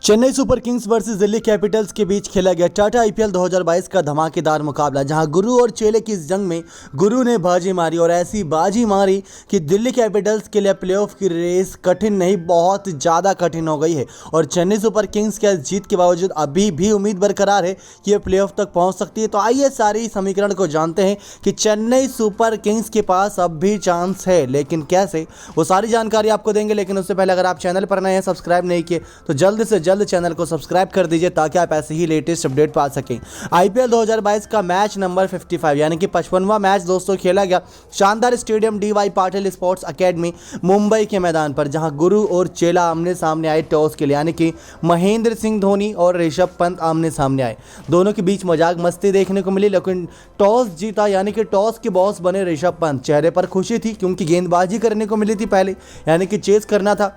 Chennai Super Kings versus Delhi Capitals के बीच खेला गया टाटा आईपीएल 2022 का धमाकेदार मुकाबला, जहां गुरु और चेले की इस जंग में गुरु ने बाजी मारी और ऐसी बाजी मारी कि दिल्ली कैपिटल्स के लिए प्लेऑफ की रेस कठिन नहीं, बहुत ज़्यादा कठिन हो गई है। और चेन्नई सुपर किंग्स के जीत के बावजूद अभी भी उम्मीद बरकरार है कि यह प्लेऑफ तक पहुंच सकती है। तो आइए सारी समीकरण को जानते हैं कि चेन्नई सुपर किंग्स के पास अब भी चांस है, लेकिन कैसे, वो सारी जानकारी आपको देंगे। लेकिन उससे पहले अगर आप चैनल पर नए हैं, सब्सक्राइब नहीं किए तो जल्द से जल्द चैनल को सब्सक्राइब कर दीजिए ताकि आप ऐसे ही लेटेस्ट अपडेट पा सकें। आईपीएल 2022 का मैच नंबर 55 यानी कि 55वां मैच दोस्तों खेला गया शानदार stadium D Y Patil sports academy Mumbai के मैदान पर, जहां गुरु और चेला आमने सामने आए टॉस के लिए, यानी कि महेंद्र सिंह धोनी और ऋषभ पंत आमने सामने आए। दोनों के बीच मजाक मस्ती देखने को मिली, लेकिन टॉस जीता यानी कि टॉस के बॉस बने ऋषभ पंत। चेहरे पर खुशी थी क्योंकि गेंदबाजी करने को मिली थी पहले, यानी कि चेस करना था,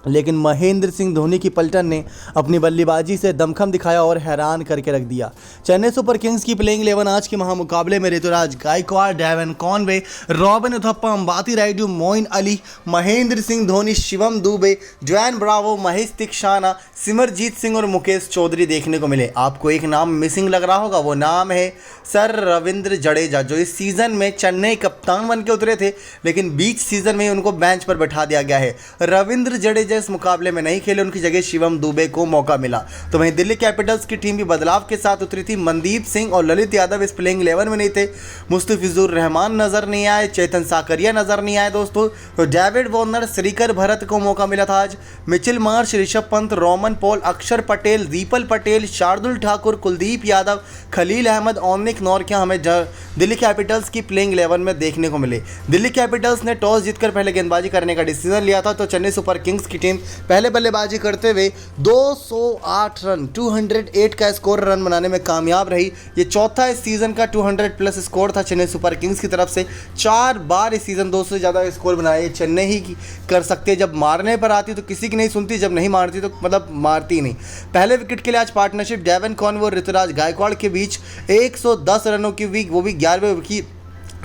लेकिन महेंद्र सिंह धोनी की पलटन ने अपनी बल्लेबाजी से दमखम दिखाया और हैरान करके रख दिया। चेन्नई सुपर किंग्स की प्लेइंग 11 आज के महामुकाबले में Ruturaj Gaikwad, Devon Conway, Robin Uthappa, Ambati Rayudu, Moeen Ali, Mahendra Singh Dhoni, Shivam Dube, Dwayne Bravo, Maheesh Theekshana, Simarjeet Singh और मुकेश चौधरी देखने को मिले। आपको एक नाम मिसिंग लग रहा होगा, वो नाम है सर रविंद्र जडेजा, जो इस सीज़न में चेन्नई कप्तान बन के उतरे थे, लेकिन बीच सीज़न में उनको बेंच पर बैठा दिया गया है। रविंद्र जडेजा इस मुकाबले में नहीं खेले, उनकी जगह शिवम दुबे को मौका मिला। तो वहीं दिल्ली कैपिटल्स की टीम भी बदलाव के साथ उतरी थी। मनदीप सिंह और ललित यादव इस प्लेइंग 11 में नहीं थे। मुस्तफिजुर रहमान नजर नहीं आए, चेतन साकरिया नजर नहीं आए दोस्तों। तो डेविड वार्नर, श्रीकर भरत को मौका मिला था आज। Mitchell Marsh, Rishabh Pant, Roman Paul, अक्षर पटेल, दीपल पटेल, शार्दुल ठाकुर, कुलदीप यादव, खलील अहमद, ओमनिक नॉर्किया हमें दिल्ली कैपिटल्स की प्लेइंग 11 में देखने को मिले। दिल्ली कैपिटल्स ने टॉस जीतकर पहले गेंदबाजी करने का डिसीजन लिया था, तो चेन्नई सुपर किंग्स की टीम पहले बल्लेबाजी करते हुए 208 रन 208 का स्कोर रन बनाने में कामयाब रही। ये चौथा इस सीज़न का 200 प्लस स्कोर था चेन्नई सुपर किंग्स की तरफ से। 4 बार इस सीज़न 200 से ज़्यादा स्कोर बनाए चेन्नई ही कर सकते। जब मारने पर आती तो किसी की नहीं सुनती, जब नहीं मारती तो मतलब मारती नहीं। पहले विकेट के लिए आज पार्टनरशिप डेवन कॉनवे और ऋतुराज गायकवाड़ के बीच 110 रनों की वो भी 11वें ओवर की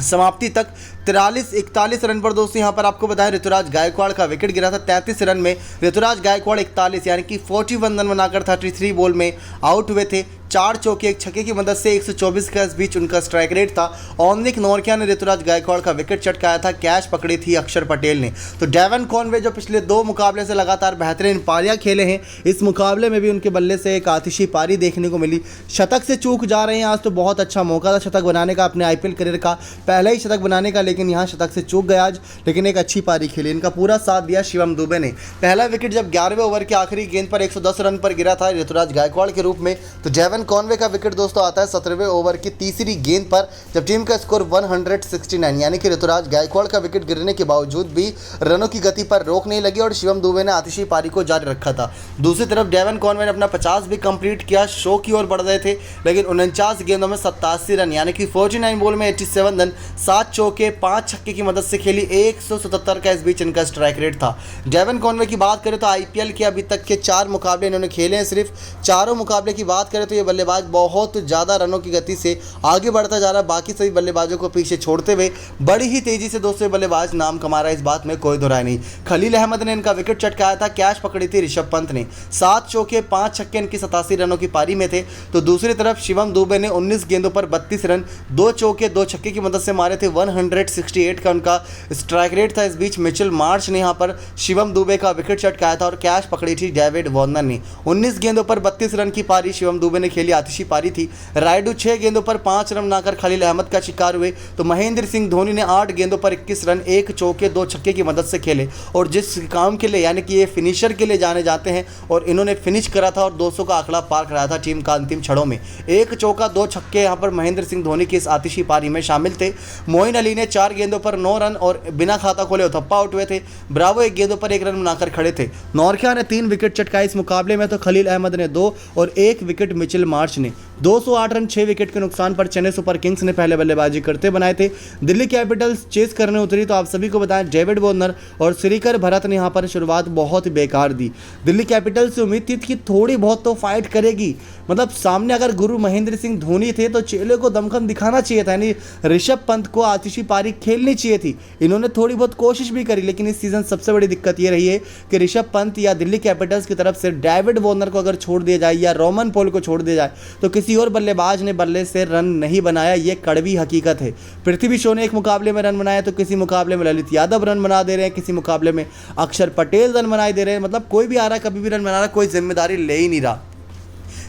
समाप्ति तक 43-41 रन पर दोस्तों यहाँ पर आपको बताएं ऋतुराज गायकवाड़ का विकेट गिरा था। 33 रन में ऋतुराज गायकवाड़ 41 यानी कि 41 रन बनाकर 33 बॉल में आउट हुए थे। 4 चौके 1 छक्के की मदद से 124 के बीच उनका स्ट्राइक रेट था। ओमनिक नॉर्किया ने ऋतुराज गायकवाड़ का विकेट चटकाया था, कैच पकड़ी थी अक्षर पटेल ने। तो डेवन कॉनवे जो पिछले 2 मुकाबले से लगातार बेहतरीन पारियां खेले हैं, इस मुकाबले में भी उनके बल्ले से एक आतिशी पारी देखने को मिली। शतक से चूक जा रहे हैं आज, तो बहुत अच्छा मौका था शतक बनाने का, अपने आईपीएल करियर का पहला ही शतक बनाने का, लेकिन यहाँ शतक से चूक गया आज। लेकिन एक अच्छी पारी खेली, इनका पूरा साथ दिया शिवम दुबे ने। पहला विकेट जब 11वें ओवर की आखिरी गेंद पर 110 रन पर गिरा था ऋतुराज गायकवाड़ के रूप में, तो डेवन कॉनवे का विकेट दोस्तों आता है 17वें ओवर की तीसरी गेंद पर, जब टीम का स्कोर 169, यानी कि ऋतुराज गायकवाड़ का विकेट गिरने के बावजूद भी रनों की गति पर रोक नहीं लगी और शिवम दुबे ने आतिशी पारी को जारी रखा था। दूसरी तरफ डेवन कॉनवे ने अपना 50 भी कंप्लीट किया, शो की ओर बढ़ रहे थे, लेकिन 49 गेंदों में 87 रन यानी कि 49 बॉल में 87 रन, 7 चौके 5 छक्के की मदद से खेली। 177 का इस बीच इनका स्ट्राइक रेट था। डेवन कॉनवे की बात करें तो आईपीएल के अभी तक के 4 मुकाबले इन्होंने खेले हैं, सिर्फ चारों मुकाबले की बात करें तो ये बल्लेबाज बहुत ज़्यादा रनों की गति से आगे बढ़ता जा रहा है, बाकी सभी बल्लेबाजों को पीछे छोड़ते हुए बड़ी ही तेजी से दोस्तों बल्लेबाज नाम कमा रहा है, इस बात में कोई दोहराई नहीं। खलील अहमद ने इनका विकेट चटकाया था, कैच पकड़ी थी ऋषभ पंत ने। 7 चौके 5 छक्के इनकी 87 रनों की पारी में थे। तो दूसरी तरफ शिवम दुबे ने 19 गेंदों पर 32 रन, 2 चौके 2 छक्के की मदद से मारे थे। 168 का उनका स्ट्राइक रेट था। इस बीच मिचेल मार्श ने यहाँ पर शिवम दुबे का विकेट चटकाया था और कैच पकड़ी थी डेविड वार्नर ने। 19 गेंदों पर 32 रन की पारी शिवम दुबे ने खेली, आतिशी पारी थी। रायडू 6 गेंदों पर 5 रन बनाकर खलील अहमद का शिकार हुए। तो महेंद्र सिंह धोनी ने 8 गेंदों पर 21 रन, 1 चौके 2 छक्के की मदद से खेले। और जिस काम के लिए यानी कि ये फिनिशर के लिए जाने जाते हैं, और इन्होंने फिनिश करा था और 200 का आंकड़ा पार कराया था टीम का अंतिम क्षणों में। 1 चौका 2 छक्के यहाँ पर महेंद्र सिंह धोनी की इस आतिशी पारी में शामिल थे। मोइन अली ने 4 गेंदों पर 9 रन और बिना खाता खोले उथप्पा आउट हुए थे। ब्रावो 1 गेंदों पर 1 रन बनाकर खड़े थे। नॉर्किया ने 3 विकेट चटकाए इस मुकाबले में, तो खलील अहमद ने 2 और 1 विकेट मिचेल मार्श ने। 208 रन 6 विकेट के नुकसान पर चेन्नई सुपर किंग्स ने पहले बल्लेबाजी करते बनाए थे। दिल्ली कैपिटल्स चेस करने उतरी तो आप सभी को बताएं डेविड वॉर्नर और श्रीकर भरत ने यहां पर शुरुआत बहुत ही बेकार दी। दिल्ली कैपिटल्स से उम्मीद थी कि थोड़ी बहुत तो फाइट करेगी, मतलब सामने अगर गुरु महेंद्र सिंह धोनी थे तो चेले को दमखम दिखाना चाहिए था, यानी ऋषभ पंत को आतिशी पारी खेलनी चाहिए थी। इन्होंने थोड़ी बहुत कोशिश भी करी, लेकिन इस सीजन सबसे बड़ी दिक्कत ये रही है कि ऋषभ पंत या दिल्ली कैपिटल्स की तरफ से डेविड वॉर्नर को अगर छोड़ दिया जाए या रोमन पॉल को छोड़ दिया जाए तो किसी और बल्लेबाज ने बल्ले से रन नहीं बनाया। ये कड़वी हकीकत है। पृथ्वी शॉ ने एक मुकाबले में रन बनाया तो किसी मुकाबले में ललित यादव रन बना दे रहे हैं, किसी मुकाबले में अक्षर पटेल रन बनाई दे रहे हैं। मतलब कोई भी आ रहा है, कभी भी रन बना रहा, कोई जिम्मेदारी ले ही नहीं रहा।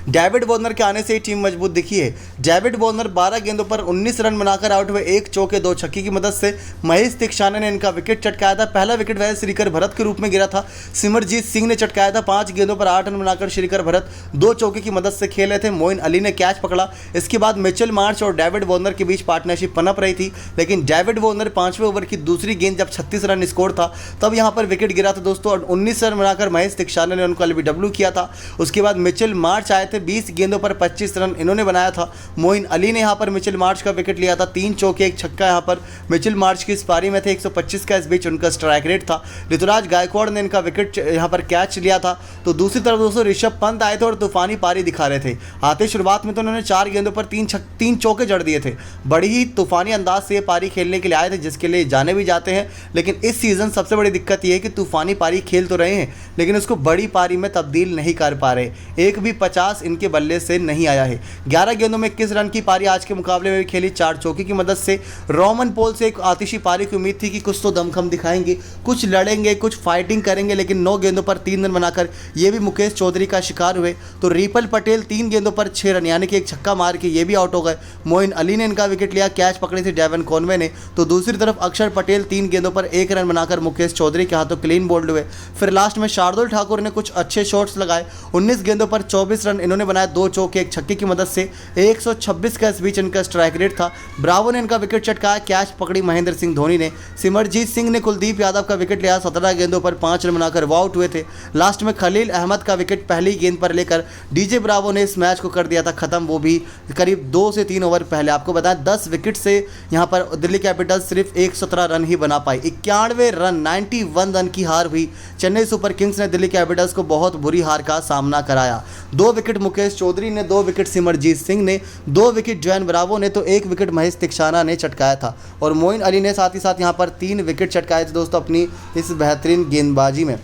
डेविड वॉर्नर के आने से ही टीम मजबूत दिखी है। डेविड वॉर्नर 12 गेंदों पर 19 रन बनाकर आउट हुए, 1 चौके 2 छक्के की मदद से महेश दीक्षाना ने इनका विकेट चटकाया था। पहला विकेट वह श्रीकर भरत के रूप में गिरा था। सिमरजीत सिंह ने चटकाया था। 5 गेंदों पर 8 रन बनाकर श्रीकर भरत 2 चौके की मदद से खेले थे। मोइन अली ने कैच पकड़ा। इसके बाद मिचेल मार्श और डेविड वॉर्नर के बीच पार्टनरशिप पनप रही थी, लेकिन डेविड वॉर्नर 5वें ओवर की दूसरी गेंद जब 36 रन स्कोर था तब यहाँ पर विकेट गिरा था दोस्तों, और 19 रन बनाकर महेश दीक्षाना ने उनको एलबीडब्ल्यू किया था। उसके बाद मिचेल मार्श आए थे, 20 गेंदों पर 25 रन इन्होंने बनाया था। मोइन अली ने यहां पर मिचेल मार्श का विकेट लिया था। 3 चौके 1 छक्का यहां पर मिचेल मार्श की इस पारी में थे। 125 का इस बीच उनका स्ट्राइक रेट था। ऋतुराज गायकवाड़ ने इनका विकेट यहां पर कैच लिया था। तो दूसरी तरफ दोस्तों ऋषभ पंत आए थे और तूफानी पारी दिखा रहे थे। आते शुरुआत में तो उन्होंने 4 गेंदों पर 3 चौके जड़ दिए थे। बड़ी ही तूफानी अंदाज से ये पारी खेलने के लिए आए थे, जिसके लिए जाने भी जाते हैं। लेकिन इस सीजन सबसे बड़ी दिक्कत ये है कि तूफानी पारी खेल तो रहे हैं लेकिन उसको बड़ी पारी में तब्दील नहीं कर पा रहे। एक भी 50 इनके बल्ले से नहीं आया है। 11 गेंदों में 21 रन की पारी आज के मुकाबले में भी खेली, 4 चौके की मदद से। रोमन पॉल से एक आतिशी पारी की उम्मीद थी कि कुछ तो दमखम दिखाएंगे, कुछ लड़ेंगे, कुछ फाइटिंग करेंगे, लेकिन 9 गेंदों पर 3 रन बनाकर ये भी मुकेश चौधरी का शिकार हुए। तो रिपल पटेल 3 गेंदों पर 6 रन यानी कि 1 छक्का मार के ये भी आउट हो गए। मोइन अली ने इनका विकेट लिया, कैच पकड़ी थी डेवन कॉनवे ने। तो दूसरी तरफ अक्षर पटेल 3 गेंदों पर 1 रन बनाकर मुकेश चौधरी के हाथों क्लीन बोल्ड हुए। फिर लास्ट में शार्दुल ठाकुर ने कुछ अच्छे शॉट्स लगाए। 19 गेंदों पर 24 रन इन्होंने बनाए, 2 चौके 1 छक्के की मदद से। 126 का इस बीच इनका स्ट्राइक रेट था। ब्रावो ने इनका विकेट चटकाया, कैच पकड़ी महेंद्र सिंह धोनी ने। सिमरजीत सिंह ने कुलदीप यादव का विकेट लिया, 17 गेंदों पर 5 रन बनाकर वो आउट हुए थे। लास्ट में खलील अहमद का विकेट पहली गेंद पर लेकर डीजे ब्रावो ने इस मैच को कर दिया था खत्म, वो भी करीब 2 से 3 ओवर पहले। आपको बताएं 10 विकेट से यहाँ पर दिल्ली कैपिटल्स सिर्फ 117 रन ही बना पाई। 91 रन 91 रन की हार हुई। चेन्नई सुपर किंग्स ने दिल्ली कैपिटल्स को बहुत बुरी हार का सामना कराया। 2 विकेट मुकेश चौधरी ने, 2 विकेट सिमरजीत सिंह ने, 2 विकेट जॉन ब्रावो ने, तो 1 विकेट महेश दीक्षाना ने चटकाया था। और मोइन अली ने साथ ही साथ यहाँ पर 3 विकेट चटकाए थे दोस्तों अपनी इस बेहतरीन गेंदबाजी में।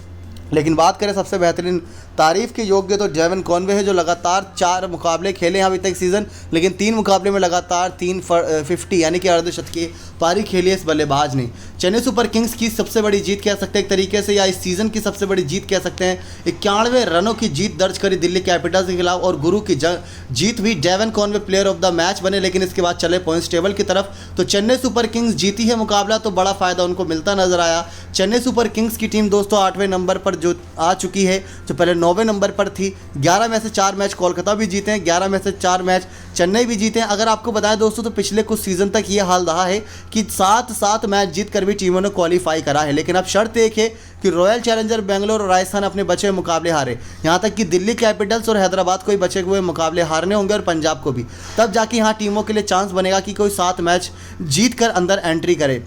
लेकिन बात करें सबसे बेहतरीन तारीफ के योग्य तो डेवन कॉनवे है, जो लगातार 4 मुकाबले खेले हैं अभी तक सीज़न, लेकिन 3 मुकाबले में लगातार 350 यानी कि अर्धशतकीय पारी खेली है इस बल्लेबाज ने। चेन्नई सुपर किंग्स की सबसे बड़ी जीत कह सकते हैं एक तरीके से, या इस सीज़न की सबसे बड़ी जीत कह सकते हैं। 91 रनों की जीत दर्ज करी दिल्ली कैपिटल्स के खिलाफ, और गुरु की जीत हुई। Devon Conway player of the match बने, लेकिन इसके बाद चले पॉइंट्स टेबल की तरफ। तो चेन्नई सुपर किंग्स जीती है मुकाबला, तो बड़ा फ़ायदा उनको मिलता नजर आया। चेन्नई सुपर किंग्स की टीम दोस्तों 8वें नंबर पर जो आ चुकी है, जो पहले 9वें नंबर पर थी। 11 में से 4 मैच कोलकाता भी जीते हैं, 11 में से 4 मैच चेन्नई भी जीते हैं। अगर आपको बताएं दोस्तों तो पिछले कुछ सीज़न तक ये हाल रहा है कि 7 मैच जीत कर भी टीमों ने क्वालिफाई करा है, लेकिन अब शर्त एक है कि रॉयल चैलेंजर बेंगलोर और राजस्थान अपने बचे हुए मुकाबले हारे। यहाँ तक कि दिल्ली कैपिटल्स और हैदराबाद को ही बचे हुए मुकाबले हारने होंगे, और पंजाब को भी। तब जाके यहाँ टीमों के लिए चांस बनेगा कि कोई 7 मैच जीत कर अंदर एंट्री करे।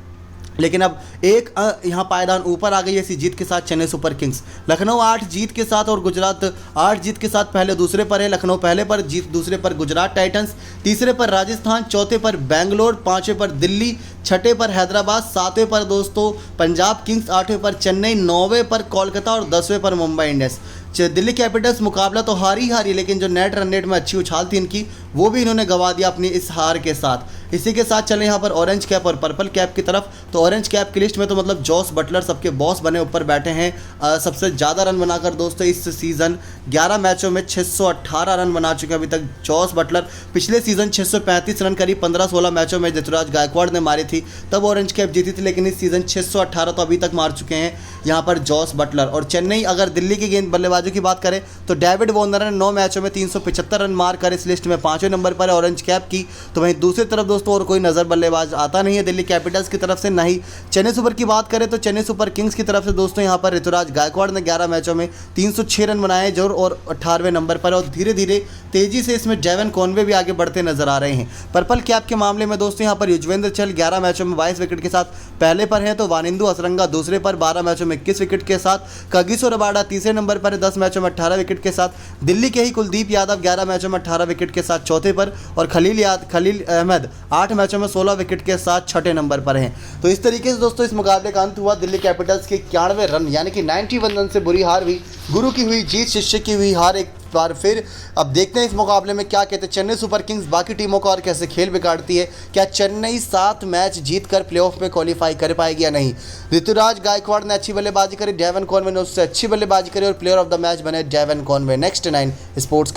लेकिन अब एक यहाँ पायदान ऊपर आ गई है इसी जीत के साथ चेन्नई सुपर किंग्स। लखनऊ 8 जीत के साथ और गुजरात 8 जीत के साथ पहले दूसरे पर है। लखनऊ पहले पर, जीत दूसरे पर गुजरात टाइटंस, तीसरे पर राजस्थान, चौथे पर बेंगलोर, 5वें पर दिल्ली, 6ठे पर हैदराबाद, 7वें पर दोस्तों पंजाब किंग्स, 8वें पर चेन्नई, 9वें पर कोलकाता और 10वें पर मुंबई इंडियंस। दिल्ली कैपिटल्स मुकाबला तो हारी, लेकिन जो नेट रन रेट में अच्छी उछाल थी इनकी, वो भी इन्होंने गंवा दिया अपनी इस हार के साथ। इसी के साथ चले यहाँ पर ऑरेंज कैप और पर्पल कैप की तरफ। तो ऑरेंज कैप की लिस्ट में तो मतलब जॉस बटलर सबके बॉस बने ऊपर बैठे हैं। सबसे ज़्यादा रन बनाकर दोस्तों इस सीज़न 11 मैचों में 618 रन बना चुके हैं अभी तक जॉस बटलर। पिछले सीज़न 635 रन करीब 15-16 मैचों में ऋतुराज गायकवाड़ ने मारी थी, तब ऑरेंज कैप जीती थी, लेकिन इस सीज़न 618 तो अभी तक मार चुके हैं यहाँ पर जॉस बटलर। और चेन्नई अगर दिल्ली की गेंद बल्लेबाजों की बात करें तो डेविड वॉर्नर ने 9 मैचों में 375 रन मार कर इस लिस्ट में 5वें नंबर पर है ऑरेंज कैप की। तो वहीं दूसरी तरफ दोस्तों दोस्तों और कोई नज़र बल्लेबाज आता नहीं है दिल्ली कैपिटल्स की तरफ से। ना ही चेन्नई सुपर की बात करें तो चेन्नई सुपर किंग्स की तरफ से दोस्तों यहाँ पर ऋतुराज गायकवाड़ ने 11 मैचों में 306 रन बनाए जो और 18वें नंबर पर, और धीरे धीरे तेजी से इसमें डेवन कॉनवे भी आगे बढ़ते नजर आ रहे हैं। पर्पल कैप के मामले में दोस्तों यहाँ पर युजवेंद्र चहल 11 मैचों में 22 विकेट के साथ पहले पर हैं, तो वानिंदु असरंगा दूसरे पर 12 मैचों में 21 विकेट के साथ, कागिसो रबाडा तीसरे नंबर पर है 10 मैचों में 18 विकेट के साथ, दिल्ली के ही कुलदीप यादव 11 मैचों में 18 विकेट के साथ चौथे पर, और खलील अहमद 8 मैचों में 16 विकेट के साथ छठे नंबर पर हैं। तो इस तरीके से दोस्तों इस मुकाबले का अंत हुआ। दिल्ली कैपिटल्स के 91 रन यानी कि 91 रन से बुरी हार हुई, गुरु की हुई जीत, शिष्य की हुई हार एक बार फिर। अब देखते हैं इस मुकाबले में क्या कहते हैं चेन्नई सुपर किंग्स बाकी टीमों का और कैसे खेल बिगाड़ती है। क्या चेन्नई 7 मैच जीतकर प्लेऑफ में क्वालिफाई कर पाएगी या नहीं। ऋतुराज गायकवाड़ ने अच्छी बल्लेबाजी करी, डेवन कॉनवे ने उससे अच्छी बल्लेबाजी करी और प्लेयर ऑफ द मैच बने डेवन कॉनवे। Next 9 sports